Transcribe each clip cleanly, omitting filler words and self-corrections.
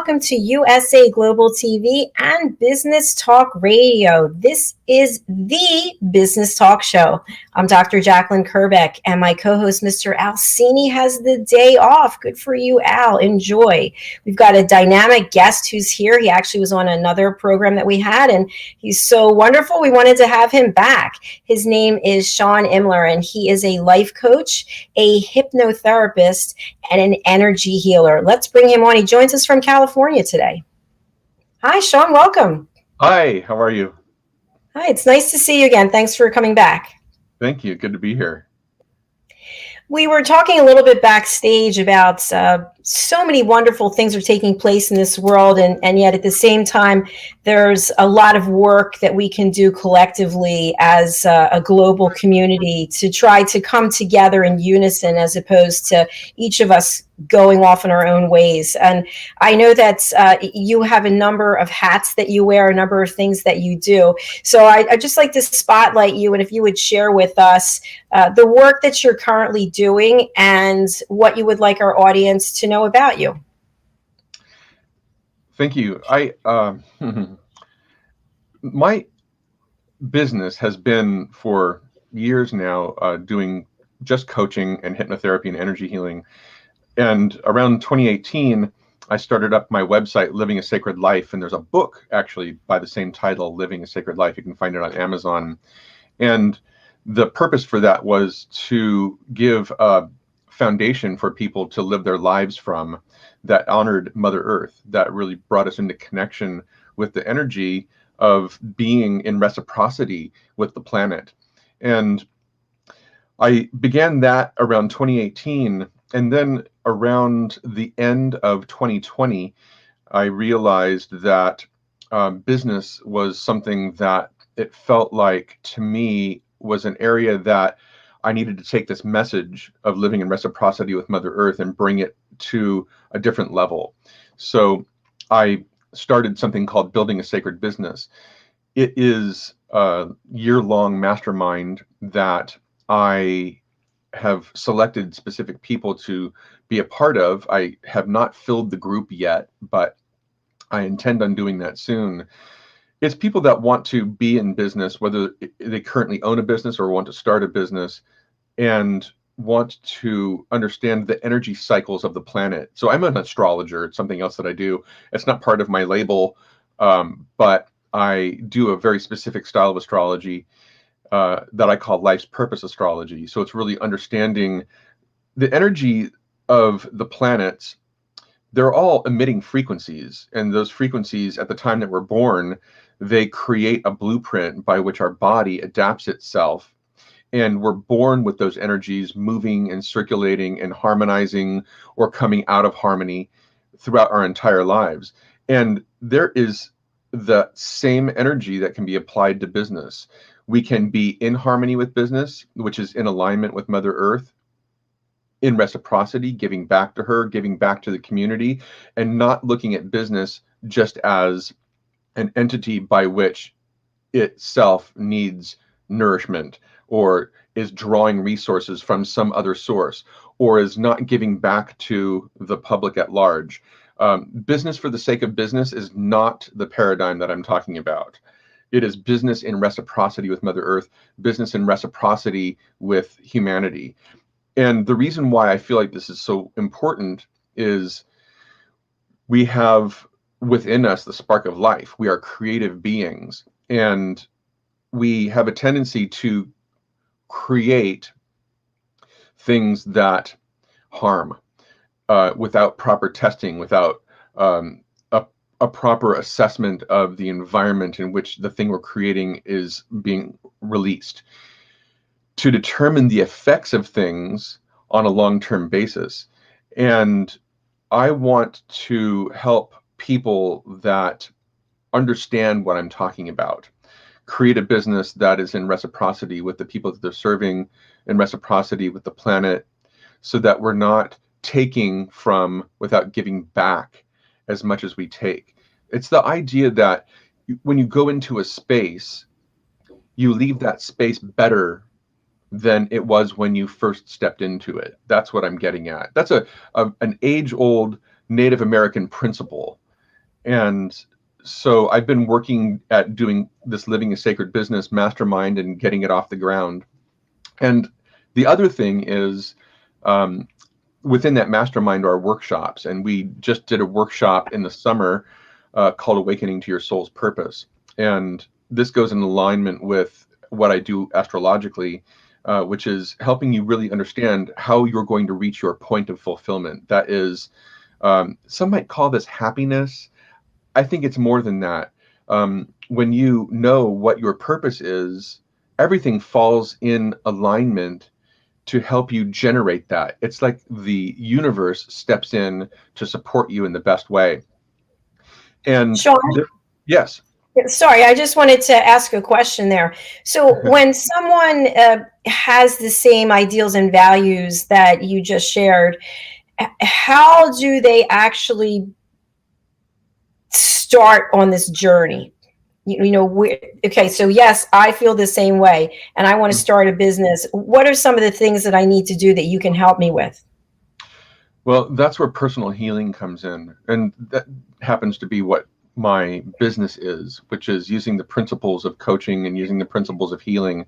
welcome to USA Global TV and Business Talk Radio. This is the Business Talk Show. I'm Dr. JACALYN KERBECK, and my co-host, Mr. Al CINI, has the day off. Good for you, Al. Enjoy. We've got a dynamic guest who's here. He actually was on another program that we had, and he's so wonderful. We wanted to have him back. His name is Sean EMLER, and he is a life coach, a hypnotherapist, and an energy healer. Let's bring him on. He joins us from California today. Hi, Sean. Welcome. Hi. How are you? Hi. It's nice to see you again. Thanks for coming back. Thank you. Good to be here. We were talking a little bit backstage about so many wonderful things are taking place in this world, and yet at the same time, there's a lot of work that we can do collectively as a global community to try to come together in unison as opposed to each of us going off in our own ways. And I know that you have a number of hats that you wear, a number of things that you do. So I'd just like to spotlight you, and if you would share with us the work that you're currently doing and what you would like our audience to know about you. Thank you. My business has been for years now doing just coaching and hypnotherapy and energy healing. And around 2018, I started up my website, Living a Sacred Life. And there's a book actually by the same title, Living a Sacred Life. You can find it on Amazon. And the purpose for that was to give a foundation for people to live their lives from that honored Mother Earth, that really brought us into connection with the energy of being in reciprocity with the planet. And I began that around 2018. And then around the end of 2020, I realized that business was something that it felt like, to me, was an area that I needed to take this message of living in reciprocity with Mother Earth and bring it to a different level. So I started something called Building a Sacred Business. It is a year-long mastermind that I have selected specific people to be a part of. I have not filled the group yet, but I intend on doing that soon. It's people that want to be in business, whether they currently own a business or want to start a business, and want to understand the energy cycles of the planet. So I'm an astrologer. It's something else that I do. It's not part of my label, but I do a very specific style of astrology that I call life's purpose astrology. So it's really understanding the energy of the planets. They're all emitting frequencies, and those frequencies at the time that we're born, they create a blueprint by which our body adapts itself. And we're born with those energies moving and circulating and harmonizing or coming out of harmony throughout our entire lives. And there is the same energy that can be applied to business. We can be in harmony with business, which is in alignment with Mother Earth, in reciprocity, giving back to her, giving back to the community, and not looking at business just as an entity by which itself needs nourishment or is drawing resources from some other source or is not giving back to the public at large. Business for the sake of business is not the paradigm that I'm talking about. It is business in reciprocity with Mother Earth, business in reciprocity with humanity. And the reason why I feel like this is so important is we have within us the spark of life. We are creative beings, and we have a tendency to create things that harm without proper testing, without a proper assessment of the environment in which the thing we're creating is being released, to determine the effects of things on a long-term basis. And I want to help people that understand what I'm talking about, create a business that is in reciprocity with the people that they're serving, in reciprocity with the planet, so that we're not taking from without giving back as much as we take. It's the idea that when you go into a space, you leave that space better than it was when you first stepped into it. That's what I'm getting at. That's an age-old Native American principle And so I've been working at doing this Living a Sacred Business mastermind and getting it off the ground. And the other thing is, within that mastermind are workshops. And we just did a workshop in the summer called Awakening to Your Soul's Purpose. And this goes in alignment with what I do astrologically, which is helping you really understand how you're going to reach your point of fulfillment. That is, some might call this happiness. I think it's more than that. When you know what your purpose is, everything falls in alignment to help you generate that. It's like the universe steps in to support you in the best way. And Sean, yes. sorry, I just wanted to ask a question there. So when someone has the same ideals and values that you just shared, how do they actually start on this journey? Okay, so yes, I feel the same way and I want to start a business. What are some of the things that I need to do that you can help me with? Well, that's where personal healing comes in. And that happens to be what my business is, which is using the principles of coaching and using the principles of healing.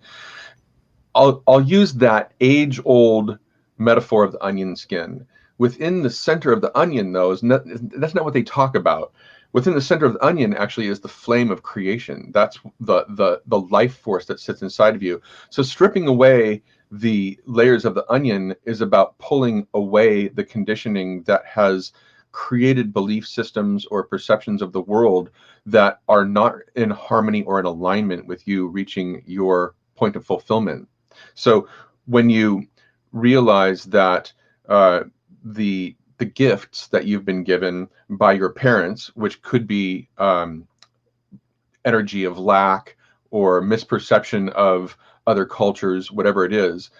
I'll use that age-old metaphor of the onion skin. Within the center of the onion, though, that's not what they talk about. Within the center of the onion actually is the flame of creation. That's the life force that sits inside of you. So stripping away the layers of the onion is about pulling away the conditioning that has created belief systems or perceptions of the world that are not in harmony or in alignment with you reaching your point of fulfillment. So when you realize that the gifts that you've been given by your parents, which could be energy of lack or misperception of other cultures, whatever it is,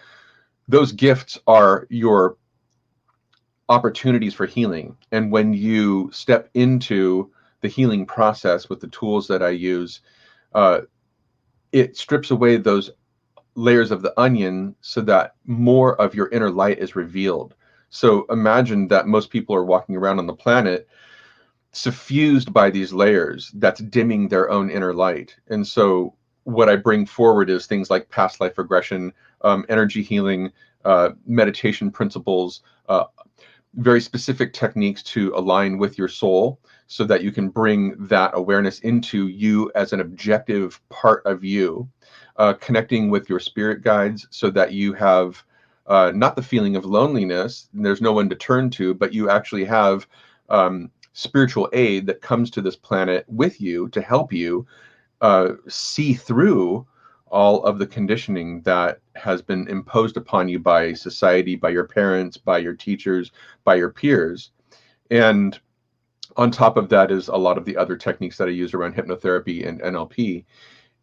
those gifts are your opportunities for healing. And when you step into the healing process with the tools that I use, it strips away those layers of the onion so that more of your inner light is revealed. So imagine that most people are walking around on the planet suffused by these layers that's dimming their own inner light. And so what I bring forward is things like past life regression, energy healing, meditation principles, very specific techniques to align with your soul so that you can bring that awareness into you as an objective part of you, connecting with your spirit guides so that you have not the feeling of loneliness, and there's no one to turn to, but you actually have spiritual aid that comes to this planet with you to help you see through all of the conditioning that has been imposed upon you by society, by your parents, by your teachers, by your peers. And on top of that is a lot of the other techniques that I use around hypnotherapy and NLP.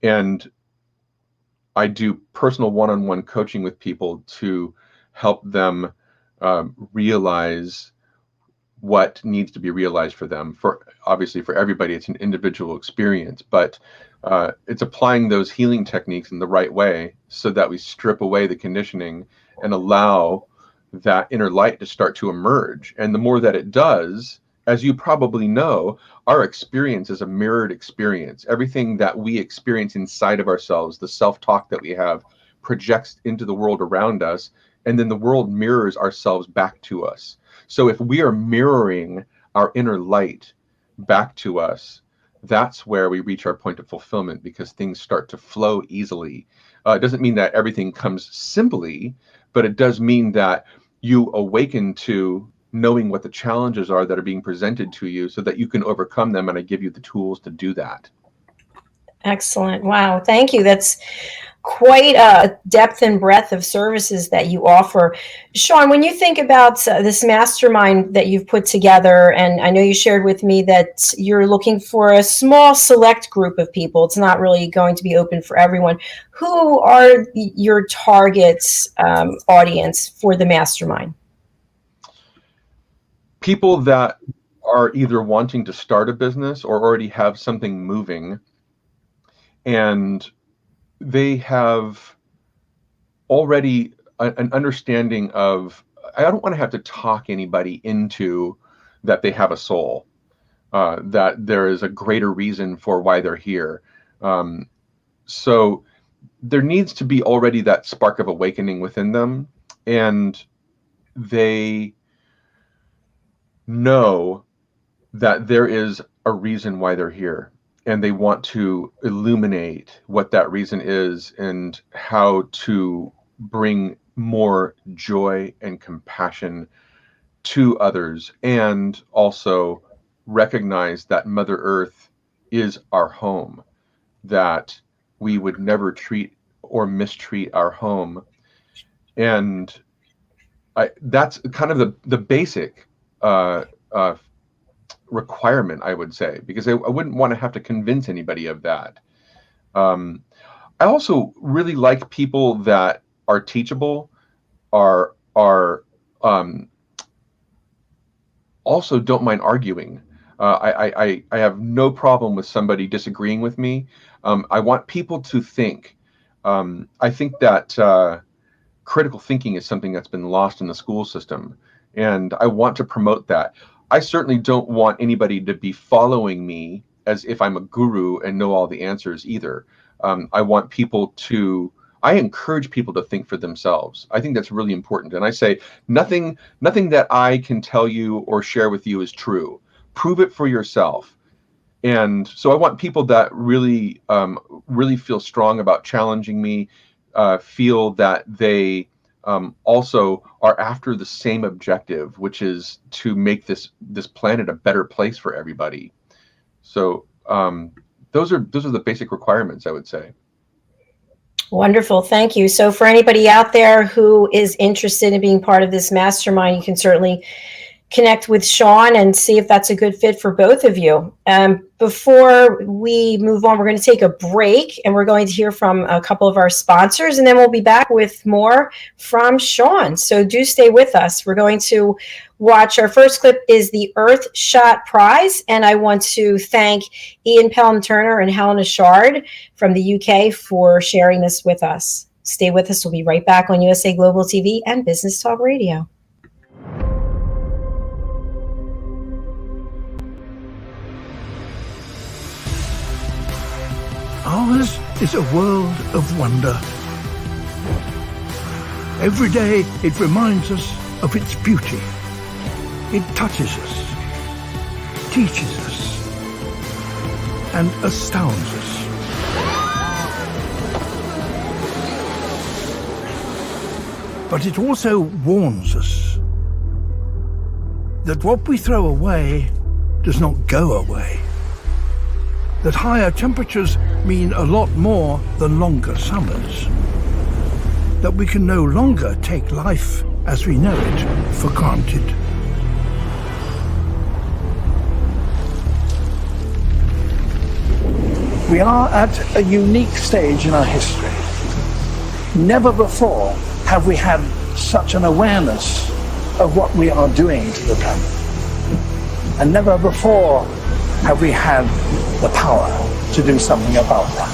And I do personal one-on-one coaching with people to help them realize what needs to be realized for them. For obviously for everybody, it's an individual experience, but it's applying those healing techniques in the right way so that we strip away the conditioning and allow that inner light to start to emerge. And the more that it does, as you probably know, our experience is a mirrored experience. Everything that we experience inside of ourselves, the self-talk that we have, projects into the world around us, and then the world mirrors ourselves back to us. So if we are mirroring our inner light back to us, that's where we reach our point of fulfillment, because things start to flow easily. It doesn't mean that everything comes simply, but it does mean that you awaken to knowing what the challenges are that are being presented to you so that you can overcome them, and I give you the tools to do that. Excellent. Wow. Thank you. That's quite a depth and breadth of services that you offer. Sean, when you think about this mastermind that you've put together, and I know you shared with me that you're looking for a small select group of people, it's not really going to be open for everyone. Who are your targets audience for the mastermind? People that are either wanting to start a business or already have something moving, and they have already an understanding of, I don't want to have to talk anybody into that they have a soul. that there is a greater reason for why they're here. So there needs to be already that spark of awakening within them, and they know that there is a reason why they're here, and they want to illuminate what that reason is and how to bring more joy and compassion to others, and also recognize that Mother Earth is our home, that we would never treat or mistreat our home. And that's kind of the basic requirement, I would say, because I wouldn't want to have to convince anybody of that. I also really like people that are teachable, are also don't mind arguing. I have no problem with somebody disagreeing with me. I want people to think. I think that critical thinking is something that's been lost in the school system, and I want to promote that. I certainly don't want anybody to be following me as if I'm a guru and know all the answers either. I encourage people to think for themselves. I think that's really important. And I say, nothing that I can tell you or share with you is true. Prove it for yourself. And so I want people that really feel strong about challenging me, feel that they also are after the same objective, which is to make this planet a better place for everybody. So those are the basic requirements, I would say. Wonderful. Thank you. So for anybody out there who is interested in being part of this mastermind, you can certainly connect with Sean and see if that's a good fit for both of you. Before we move on, we're going to take a break, and we're going to hear from a couple of our sponsors, and then we'll be back with more from Sean. So do stay with us. We're going to watch. Our first clip is the Earth Shot Prize, and I want to thank Ian Pelham-Turner and Helena Shard from the UK for sharing this with us. Stay with us. We'll be right back on USA Global TV and Business Talk Radio. Ours is a world of wonder. Every day it reminds us of its beauty. It touches us, teaches us, and astounds us. But it also warns us that what we throw away does not go away. That higher temperatures mean a lot more than longer summers. That we can no longer take life as we know it for granted. We are at a unique stage in our history. Never before have we had such an awareness of what we are doing to the planet. And never before have we had the power to do something about that.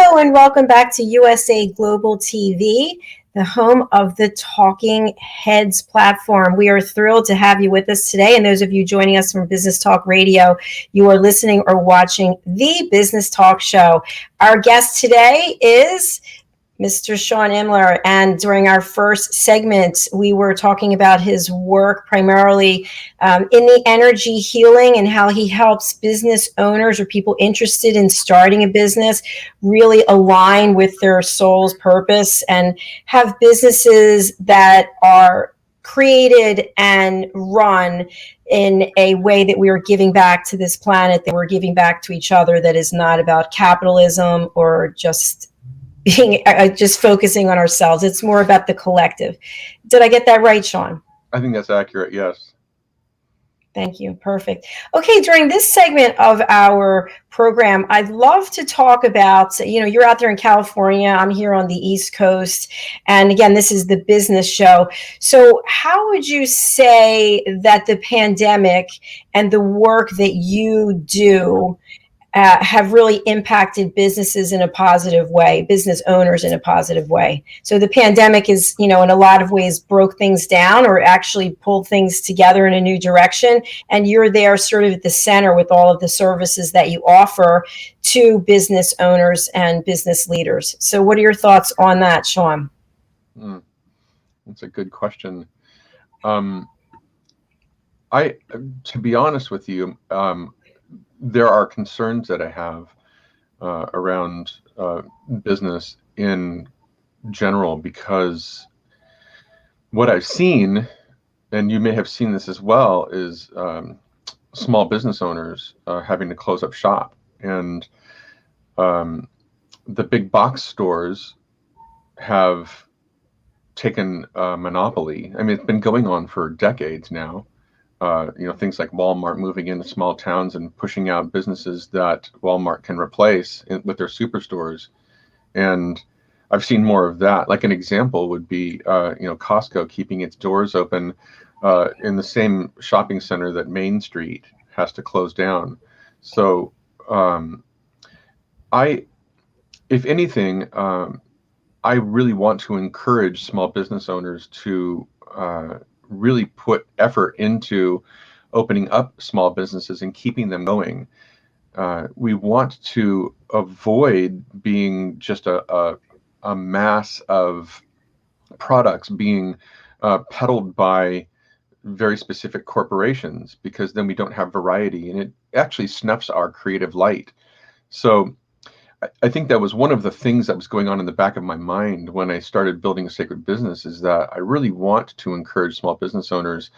Hello and welcome back to USA Global TV, the home of the Talking Heads platform. We are thrilled to have you with us today. And those of you joining us from Business Talk Radio, you are listening or watching the Business Talk Show. Our guest today is Mr. Sean EMLER, and during our first segment, we were talking about his work primarily in the energy healing and how he helps business owners or people interested in starting a business really align with their soul's purpose and have businesses that are created and run in a way that we are giving back to this planet, that we're giving back to each other, that is not about capitalism or just being just focusing on ourselves. It's more about the collective. Did I get that right, Sean? I think that's accurate. Yes. Thank you. Perfect. Okay, during this segment of our program, I'd love to talk about, you're out there in California, I'm here on the East Coast, and again, this is the business show. So how would you say that the pandemic and the work that you do have really impacted businesses in a positive way, business owners in a positive way? So the pandemic is, in a lot of ways broke things down or actually pulled things together in a new direction. And you're there sort of at the center with all of the services that you offer to business owners and business leaders. So what are your thoughts on that, Sean? That's a good question. To be honest with you, there are concerns that I have around business in general, because what I've seen, and you may have seen this as well, is small business owners having to close up shop. And the big box stores have taken a monopoly. I mean, it's been going on for decades now. Things like Walmart moving into small towns and pushing out businesses that Walmart can replace with their superstores. And I've seen more of that. Like an example would be, Costco keeping its doors open in the same shopping center that Main Street has to close down. So if anything, I really want to encourage small business owners to really put effort into opening up small businesses and keeping them going. We want to avoid being just a mass of products being peddled by very specific corporations, because then we don't have variety and it actually snuffs our creative light. So I think that was one of the things that was going on in the back of my mind when I started building a sacred business, is that I really want to encourage small business owners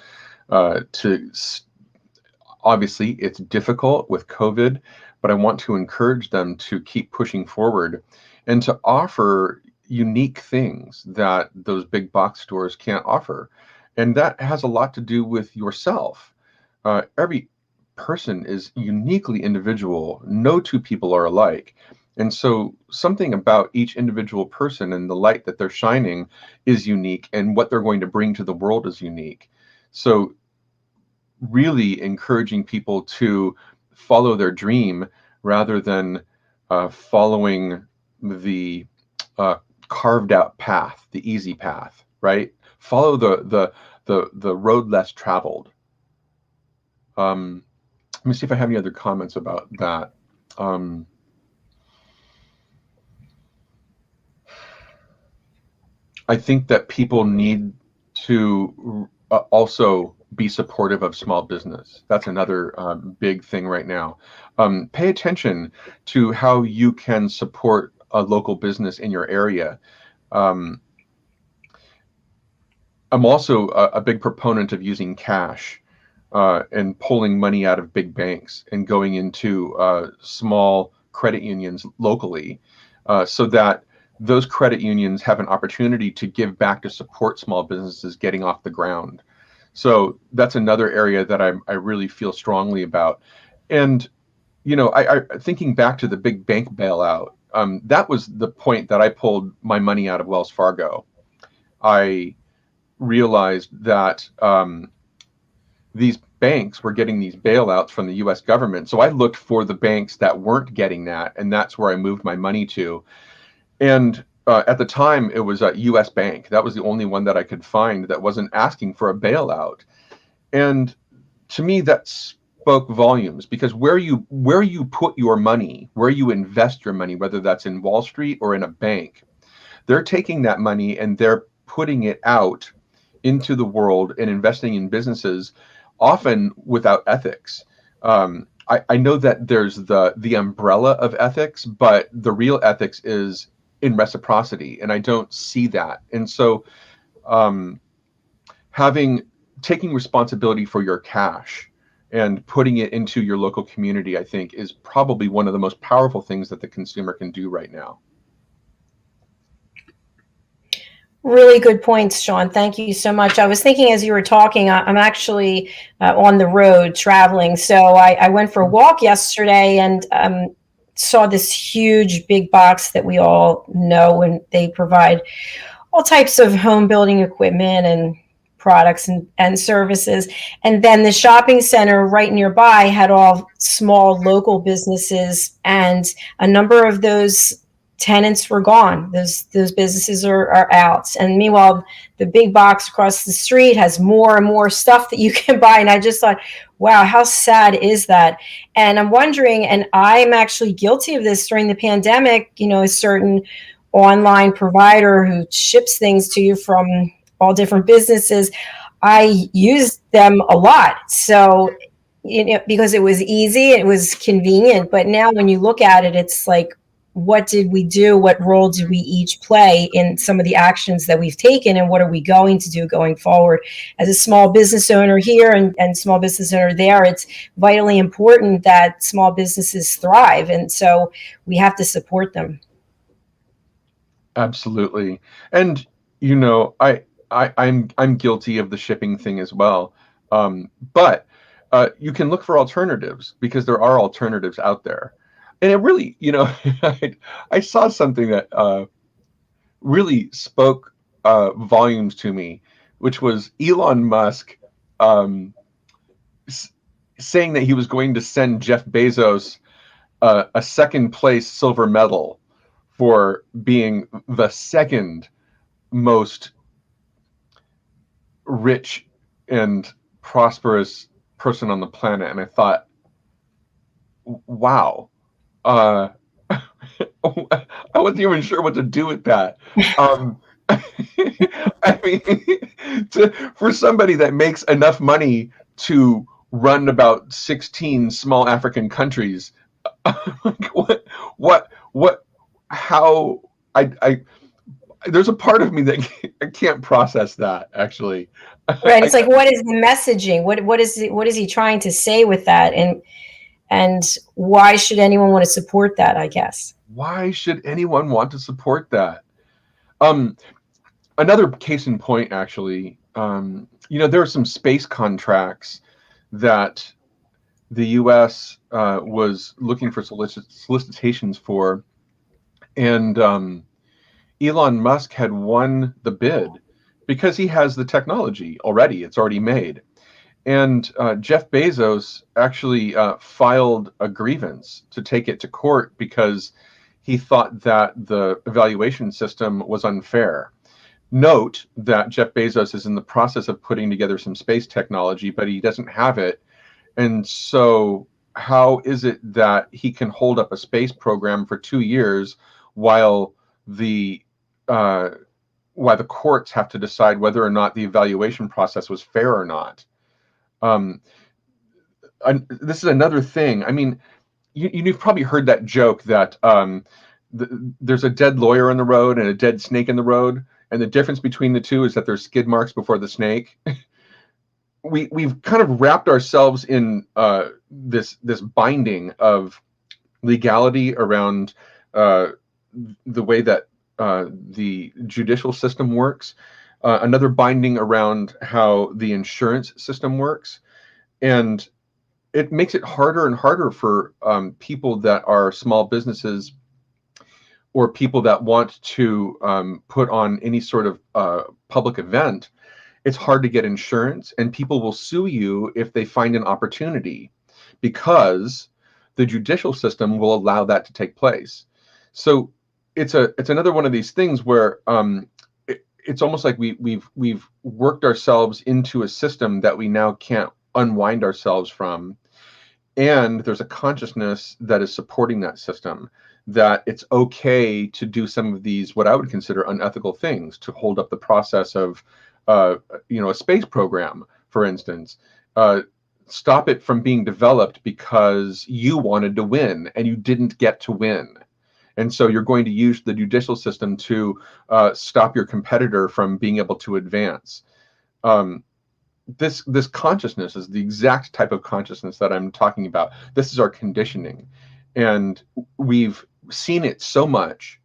obviously it's difficult with COVID, but I want to encourage them to keep pushing forward and to offer unique things that those big box stores can't offer. And that has a lot to do with yourself. Every person is uniquely individual. No two people are alike. And so something about each individual person and the light that they're shining is unique, and what they're going to bring to the world is unique. So really encouraging people to follow their dream rather than following the carved out path, the easy path, right? Follow the road less traveled. Let me see if I have any other comments about that. I think that people need to also be supportive of small business. That's another big thing right now. Pay attention to how you can support a local business in your area. I'm also a big proponent of using cash and pulling money out of big banks and going into small credit unions locally, so that those credit unions have an opportunity to give back to support small businesses getting off the ground. So that's another area that I really feel strongly about. And, I thinking back to the big bank bailout, that was the point that I pulled my money out of Wells Fargo. I realized that these banks were getting these bailouts from the US government. So I looked for the banks that weren't getting that, and that's where I moved my money to. And at the time, it was a US Bank. That was the only one that I could find that wasn't asking for a bailout. And to me, that spoke volumes, because where you put your money, where you invest your money, whether that's in Wall Street or in a bank, they're taking that money and they're putting it out into the world and investing in businesses, often without ethics. I know that there's the umbrella of ethics, but the real ethics is in reciprocity, and I don't see that. And so taking responsibility for your cash and putting it into your local community, I think, is probably one of the most powerful things that the consumer can do right now. Really good points, Sean. Thank you so much. I was thinking as you were talking, I'm actually on the road traveling. So I went for a walk yesterday and saw this huge big box that we all know, and they provide all types of home building equipment and products and services. And then the shopping center right nearby had all small local businesses, and a number of those tenants were gone. Those businesses are out. And meanwhile, the big box across the street has more and more stuff that you can buy. And I just thought, wow, how sad is that? And I'm wondering, and I'm actually guilty of this during the pandemic, a certain online provider who ships things to you from all different businesses, I used them a lot. So, because it was easy, it was convenient. But now when you look at it, it's like, what did we do? What role did we each play in some of the actions that we've taken? And what are we going to do going forward? As a small business owner here and small business owner there, it's vitally important that small businesses thrive. And so we have to support them. Absolutely. And, I'm guilty of the shipping thing as well. But you can look for alternatives, because there are alternatives out there. And it really, I saw something that really spoke volumes to me, which was Elon Musk saying that he was going to send Jeff Bezos a second place silver medal for being the second most rich and prosperous person on the planet. And I thought, wow. I wasn't even sure what to do with that. I mean, for somebody that makes enough money to run about 16 small African countries, how there's a part of me that I can't process that, actually. Right. It's like, what is the messaging? What is he trying to say with that? And why should anyone want to support that, I guess? Why should anyone want to support that? Another case in point, actually, there are some space contracts that the U.S. Was looking for solicitations for, and Elon Musk had won the bid because he has the technology already. It's already made. And Jeff Bezos actually filed a grievance to take it to court because he thought that the evaluation system was unfair. Note that Jeff Bezos is in the process of putting together some space technology, but he doesn't have it. And so how is it that he can hold up a space program for 2 years while the courts have to decide whether or not the evaluation process was fair or not? This is another thing. I mean, you've probably heard that joke that there's a dead lawyer on the road and a dead snake in the road, and the difference between the two is that there's skid marks before the snake. We've kind of wrapped ourselves in this binding of legality around the way that the judicial system works, another binding around how the insurance system works, and it makes it harder and harder for people that are small businesses or people that want to put on any sort of public event it's hard to get insurance, and people will sue you if they find an opportunity, because the judicial system will allow that to take place. So it's another one of these things where it's almost like we've worked ourselves into a system that we now can't unwind ourselves from. And there's a consciousness that is supporting that system, that it's okay to do some of these, what I would consider unethical things, to hold up the process of, a space program, for instance. Stop it from being developed because you wanted to win and you didn't get to win. And so you're going to use the judicial system to stop your competitor from being able to advance. This consciousness is the exact type of consciousness that I'm talking about. This is our conditioning, and we've seen it so much.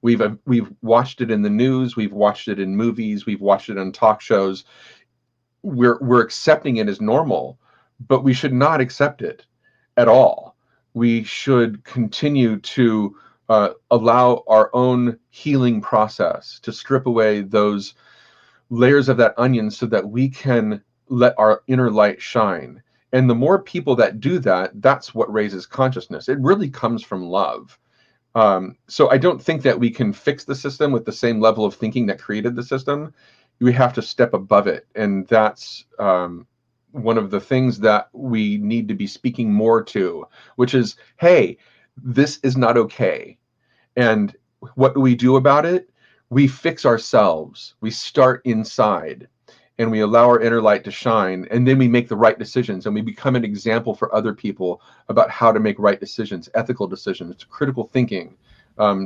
We've watched it in the news, we've watched it in movies, we've watched it on talk shows. We're accepting it as normal, but we should not accept it at all. We should continue to allow our own healing process to strip away those layers of that onion so that we can let our inner light shine. And the more people that do that, that's what raises consciousness. It really comes from love. So I don't think that we can fix the system with the same level of thinking that created the system. We have to step above it. And that's one of the things that we need to be speaking more to, which is, hey, this is not okay. And what do we do about it? We fix ourselves. We start inside, and we allow our inner light to shine, and then we make the right decisions, and we become an example for other people about how to make right decisions, ethical decisions, critical thinking,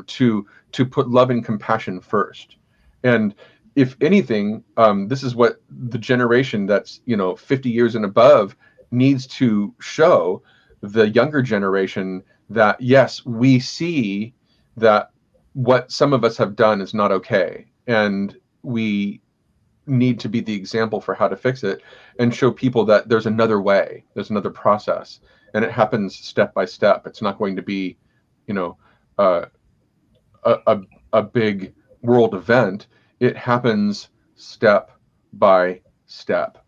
to put love and compassion first. And if anything, this is what the generation that's 50 years and above needs to show the younger generation, that yes, we see that what some of us have done is not okay, and we need to be the example for how to fix it, and show people that there's another way, there's another process, and it happens step by step. It's not going to be a big world event. It happens step by step.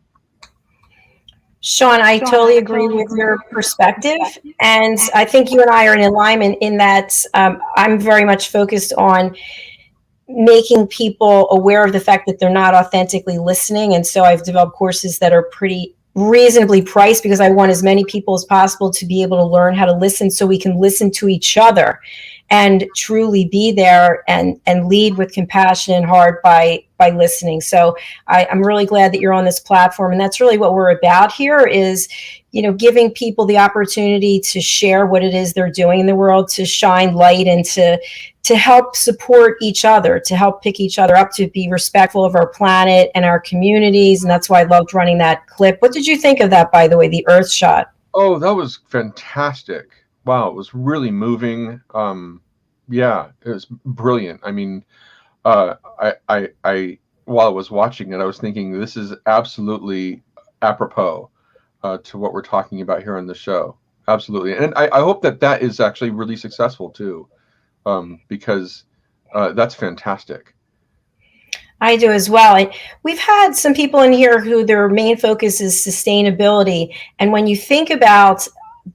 Sean, I totally agree with your perspective. And I think you and I are in alignment in that I'm very much focused on making people aware of the fact that they're not authentically listening. And so I've developed courses that are pretty reasonably priced, because I want as many people as possible to be able to learn how to listen, so we can listen to each other and truly be there and lead with compassion and heart by listening. So I'm really glad that you're on this platform. And that's really what we're about here, is, giving people the opportunity to share what it is they're doing in the world, to shine light, and to help support each other, to help pick each other up, to be respectful of our planet and our communities. And that's why I loved running that clip. What did you think of that, by the way, the Earth shot? Oh, that was fantastic. Wow, it was really moving. Yeah, it was brilliant. I mean, I while I was watching it, I was thinking, this is absolutely apropos to what we're talking about here on the show. Absolutely. And I hope that is actually really successful too, because that's fantastic. I do as well. And we've had some people in here who their main focus is sustainability. And when you think about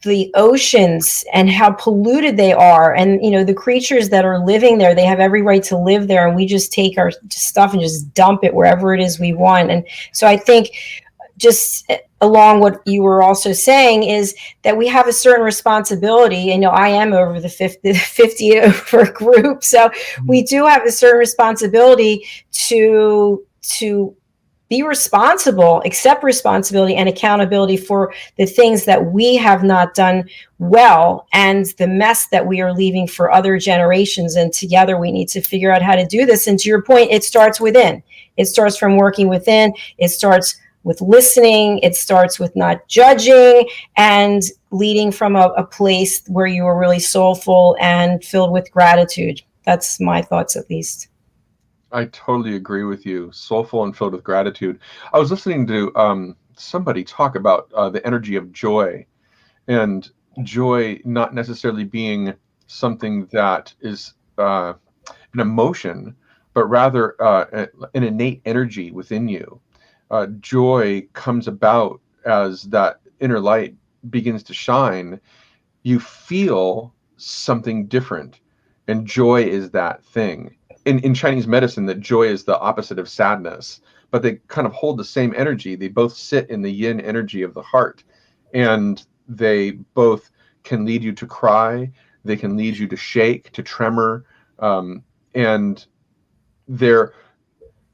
the oceans and how polluted they are, and the creatures that are living there, they have every right to live there, and we just take our stuff and just dump it wherever it is we want. And so I think, just along what you were also saying, is that we have a certain responsibility. I am over the 50 over group, so we do have a certain responsibility to be responsible, accept responsibility and accountability for the things that we have not done well, and the mess that we are leaving for other generations. And together we need to figure out how to do this. And to your point, it starts within. It starts from working within. It starts with listening. It starts with not judging, and leading from a place where you are really soulful and filled with gratitude. That's my thoughts, at least. I totally agree with you. Soulful and filled with gratitude. I was listening to somebody talk about the energy of joy, and joy not necessarily being something that is an emotion, but rather an innate energy within you joy comes about as that inner light begins to shine, you feel something different. And joy is that thing. In Chinese medicine, that joy is the opposite of sadness, but they kind of hold the same energy. They both sit in the yin energy of the heart, and they both can lead you to cry. They can lead you to shake, to tremor, and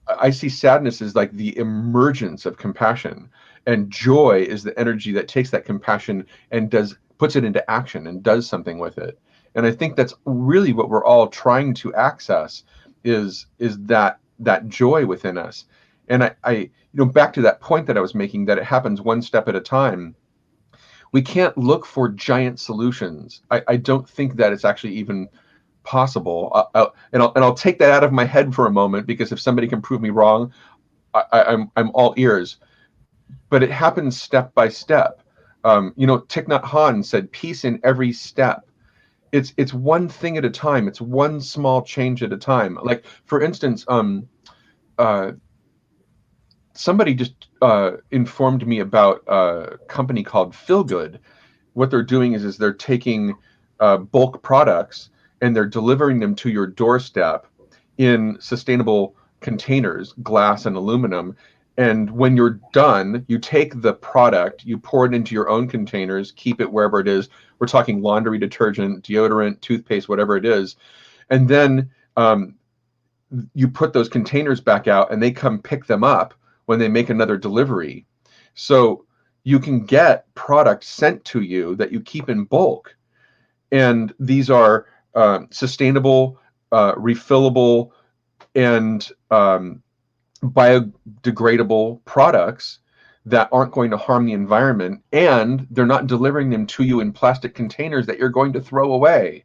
I see sadness as like the emergence of compassion, and joy is the energy that takes that compassion and puts it into action and does something with it. And I think that's really what we're all trying to access is that joy within us. And I back to that point that I was making, that it happens one step at a time. We can't look for giant solutions. I don't think that it's actually even possible. I'll take that out of my head for a moment, because if somebody can prove me wrong, I'm all ears. But it happens step by step. Thich Nhat Hanh said, "Peace in every step." It's one thing at a time. It's one small change at a time. Like, for instance, somebody just informed me about a company called Feel Good. What they're doing is they're taking bulk products and they're delivering them to your doorstep in sustainable containers, glass and aluminum. And when you're done, you take the product, you pour it into your own containers, keep it wherever it is. We're talking laundry detergent, deodorant, toothpaste, whatever it is. And then you put those containers back out and they come pick them up when they make another delivery. So you can get product sent to you that you keep in bulk. And these are sustainable, refillable, and biodegradable products that aren't going to harm the environment, and they're not delivering them to you in plastic containers that you're going to throw away.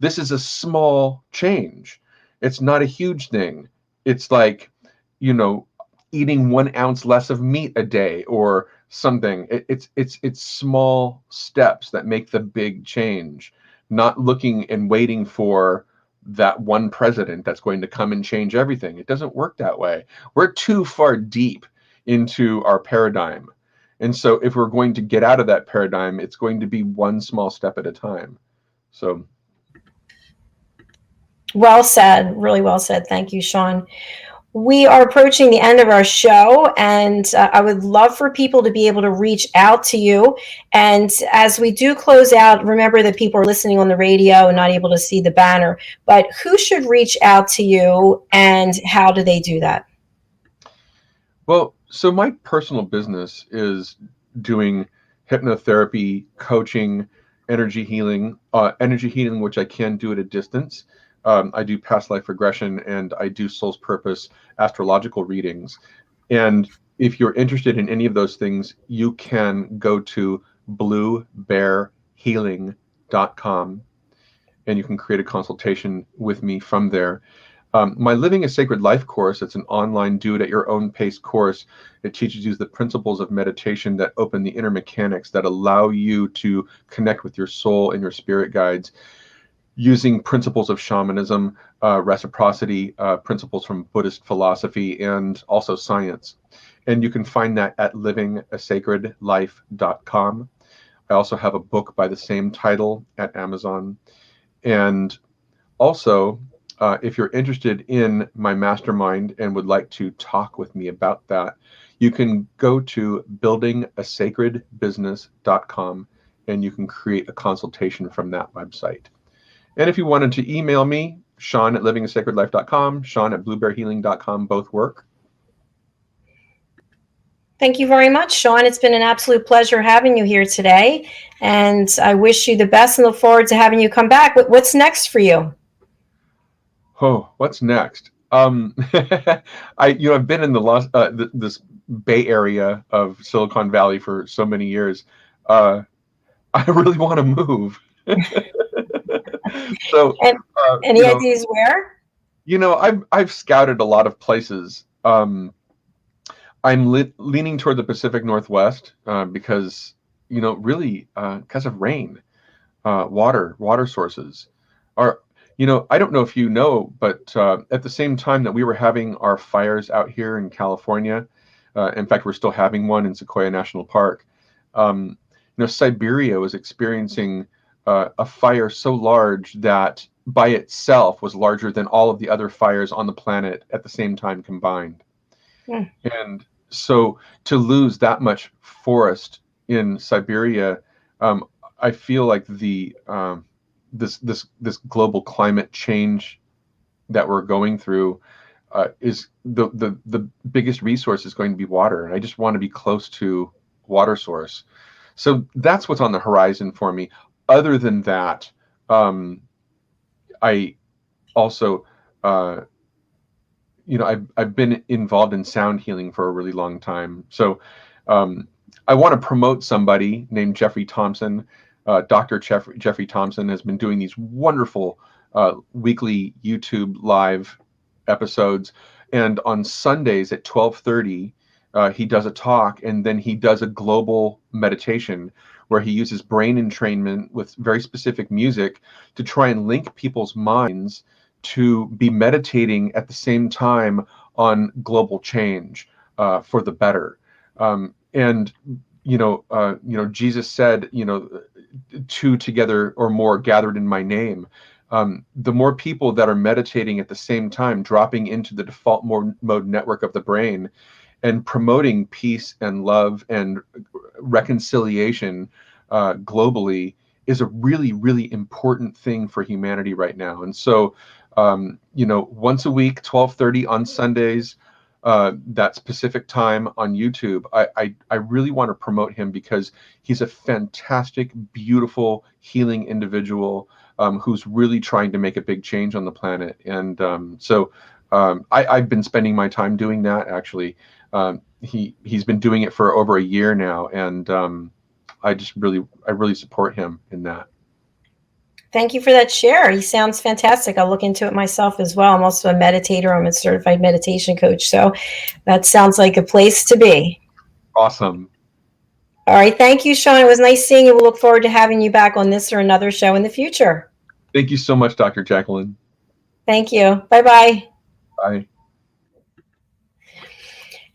This is a small change. It's not a huge thing. It's like, eating 1 ounce less of meat a day or something. It's small steps that make the big change, not looking and waiting for that one president that's going to come and change everything. It doesn't work that way. We're too far deep into our paradigm. And so if we're going to get out of that paradigm, it's going to be one small step at a time. So. Well said. Really well said. Thank you, Sean. We are approaching the end of our show, and I would love for people to be able to reach out to you. And as we do close out, remember that people are listening on the radio and not able to see the banner, but who should reach out to you, and how do they do that? Well, so my personal business is doing hypnotherapy, coaching, energy healing, which I can do at a distance. I do past life regression, and I do soul's purpose astrological readings. And if you're interested in any of those things, you can go to bluebearhealing.com, and you can create a consultation with me from there. My Living a Sacred Life course, it's an online do-it-at-your-own-pace course. It teaches you the principles of meditation that open the inner mechanics that allow you to connect with your soul and your spirit guides, using principles of shamanism, reciprocity, principles from Buddhist philosophy, and also science. And you can find that at livingasacredlife.com. I also have a book by the same title at Amazon. And also, if you're interested in my mastermind and would like to talk with me about that, you can go to buildingasacredbusiness.com, and you can create a consultation from that website. And if you wanted to email me, Sean at livingasacredlife.com, Sean at bluebearhealing.com, both work. Thank you very much, Sean. It's been an absolute pleasure having you here today, and I wish you the best and look forward to having you come back. What's next for you? Oh, what's next? I've been in this Bay Area of Silicon Valley for so many years. I really want to move. So, any ideas where? I've scouted a lot of places. I'm leaning toward the Pacific Northwest because, really because of rain, water sources. I don't know if but at the same time that we were having our fires out here in California, In fact, we're still having one in Sequoia National Park. Siberia was experiencing a fire so large that by itself was larger than all of the other fires on the planet at the same time combined. And so to lose that much forest in Siberia, I feel like this global climate change that we're going through is the biggest resource is going to be water, and I just want to be close to water source. So that's what's on the horizon for me. Other than that, I also I've been involved in sound healing for a really long time. So I want to promote somebody named Jeffrey Thompson. Dr. Jeffrey Thompson has been doing these wonderful weekly YouTube live episodes, and on Sundays at 12:30 he does a talk, and then he does a global meditation where he uses brain entrainment with very specific music to try and link people's minds to be meditating at the same time on global change for the better. And Jesus said, two together or more gathered in my name. The more people that are meditating at the same time, dropping into the default mode network of the brain and promoting peace and love and reconciliation globally is a really, really important thing for humanity right now. And so, once a week, 12:30 on Sundays, that specific time on YouTube, I really want to promote him because he's a fantastic, beautiful, healing individual who's really trying to make a big change on the planet. And I've been spending my time doing that, actually. He's been doing it for over a year now, and I really support him in that. Thank you for that share. He sounds fantastic. I'll look into it myself as well. I'm also a meditator. I'm a certified meditation coach. So that sounds like a place to be. Awesome. All right. Thank you, Sean. It was nice seeing you. We'll look forward to having you back on this or another show in the future. Thank you so much, Dr. JACALYN. Thank you. Bye-bye. Bye.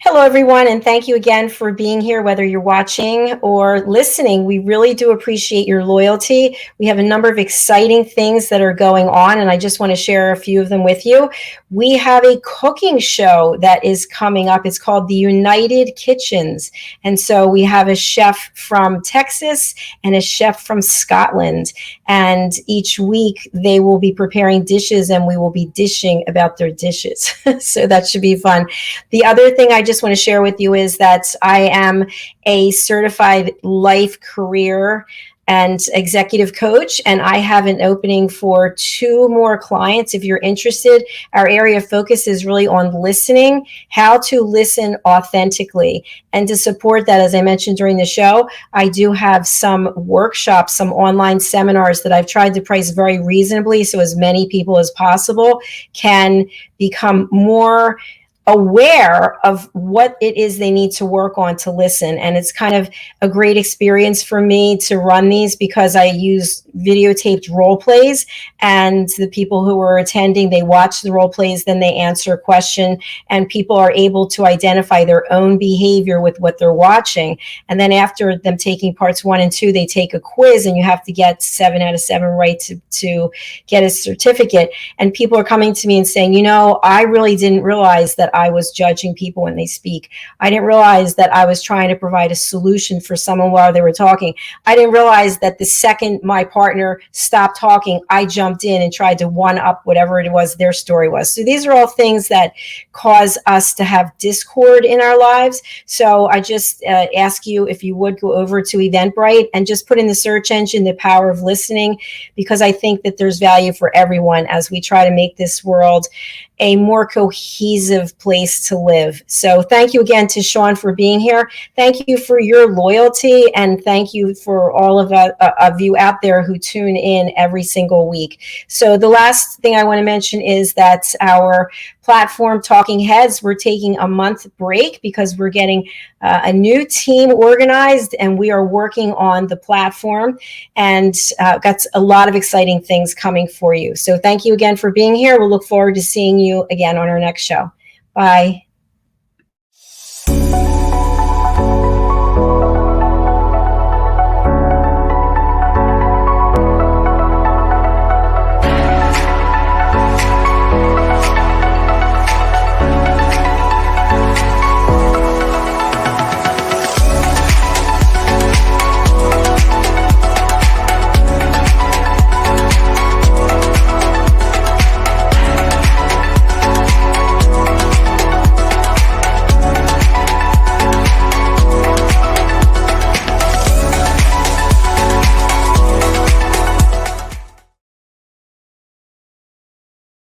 Hello, everyone, and thank you again for being here, whether you're watching or listening. We really do appreciate your loyalty. We have a number of exciting things that are going on, and I just want to share a few of them with you. We have a cooking show that is coming up. It's called the United Kitchens, and so we have a chef from Texas and a chef from Scotland, and each week they will be preparing dishes, and we will be dishing about their dishes. So that should be fun. The other thing I just want to share with you is that I am a certified life, career, and executive coach, and I have an opening for 2 more clients. If you're interested, our area of focus is really on listening, how to listen authentically. And to support that, as I mentioned during the show, I do have some workshops, some online seminars that I've tried to price very reasonably so as many people as possible can become more aware of what it is they need to work on to listen. And it's kind of a great experience for me to run these because I use videotaped role plays, and the people who are attending, they watch the role plays, then they answer a question, and people are able to identify their own behavior with what they're watching. And then after them taking parts 1 and 2, they take a quiz, and you have to get 7 out of 7 right to get a certificate. And people are coming to me and saying, I really didn't realize that I was judging people when they speak. I didn't realize that I was trying to provide a solution for someone while they were talking. I didn't realize that the second my partner stopped talking, I jumped in and tried to one up whatever it was their story was. So these are all things that cause us to have discord in our lives. So I just ask you, if you would go over to Eventbrite and just put in the search engine, the power of listening, because I think that there's value for everyone as we try to make this world a more cohesive place to live. So thank you again to Sean for being here. Thank you for your loyalty, and thank you for all of you out there who tune in every single week. So the last thing I want to mention is that our platform, Talking Heads, we're taking a month break because we're getting a new team organized, and we are working on the platform, and got a lot of exciting things coming for you. So thank you again for being here. We'll look forward to seeing you again on our next show. Bye.